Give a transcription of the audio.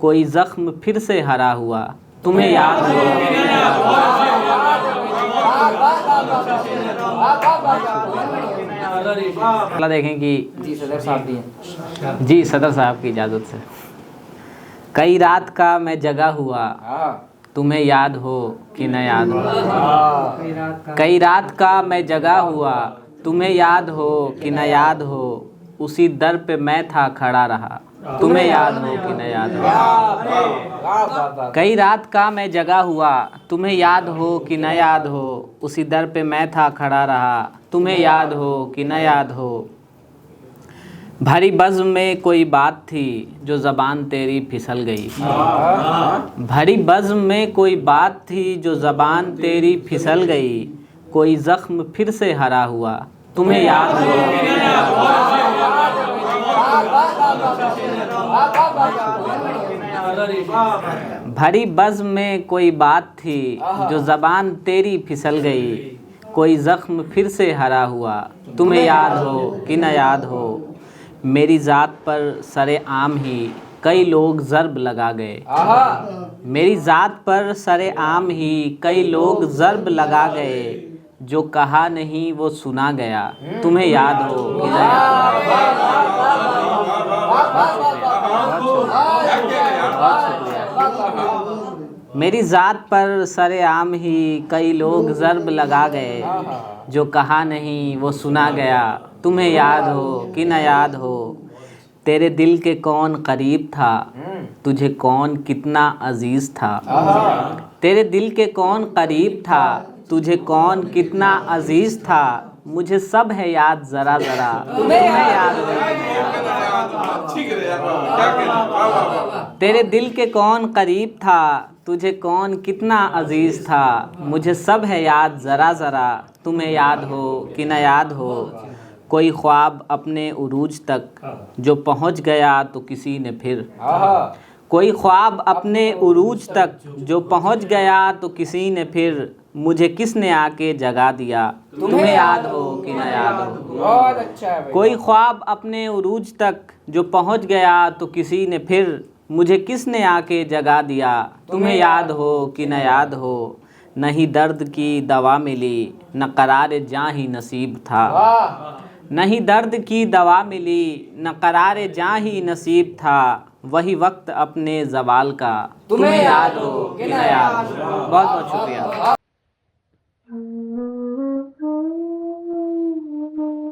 कोई जख्म फिर से हरा हुआ, तुम्हें याद हो। देखें कि जी सदर साहब भी हैं। जी सदर साहब की इजाज़त से। कई रात का मैं जगा हुआ, तुम्हें याद हो कि न याद हो। कई रात का मैं जगा हुआ, तुम्हें याद हो कि न याद हो। उसी दर पे मैं था खड़ा रहा, तुम्हें याद हो कि न याद हो। कई रात का मैं जगा हुआ, तुम्हें याद हो कि न याद हो। उसी दर पे मैं था खड़ा रहा, तुम्हें याद हो कि न याद हो। भरी बज़्म में कोई बात थी जो ज़बान तेरी फिसल गई। भरी बज़्म में कोई बात थी जो ज़बान तेरी फिसल गई। कोई ज़ख्म फिर से हरा हुआ, तुम्हें याद हो। भरी बज़्म में कोई बात थी जो ज़बान तेरी फिसल गई। कोई ज़ख्म फिर से हरा हुआ, तुम्हें याद हो कि न याद हो। मेरी ज़ात पर सरे आम ही कई लोग ज़र्ब लगा गए। मेरी ज़ात पर सरे आम ही कई लोग ज़र्ब लगा गए। जो कहा नहीं वो सुना गया, तुम्हें याद हो कि न याद हो। मेरी ज़ात पर सरे आम ही कई लोग ज़र्ब लगा गए। जो कहा नहीं वो सुना गया, तुम्हें याद हो कि न याद हो। तेरे दिल के कौन करीब था, तुझे कौन कितना अजीज़ था। तेरे दिल के कौन करीब था, तुझे कौन कितना अजीज़ था। मुझे सब है याद ज़रा ज़रा, तुम्हें याद हो। तेरे दिल के कौन करीब था, तुझे कौन कितना अजीज़ था। मुझे सब है याद ज़रा ज़रा, तुम्हें याद हो कि न याद हो। कोई ख्वाब अपने उरूज तक जो पहुंच गया तो किसी ने फिर। कोई ख्वाब अपने उरूज तक जो पहुंच गया तो किसी ने फिर। मुझे किसने आके जगा दिया, तुम्हें याद हो कि न याद हो। बहुत अच्छा है। कोई ख्वाब अपने उरूज तक जो पहुंच गया तो किसी ने फिर। मुझे किसने आके जगा दिया, तुम्हें याद हो कि न याद हो। नहीं दर्द की दवा मिली, न करार जाँ ही नसीब था। नहीं दर्द की दवा मिली, न करार जाँ ही नसीब था। वही वक्त अपने ज़वाल का, तुम्हें याद हो कि न याद हो। बहुत बहुत शुक्रिया।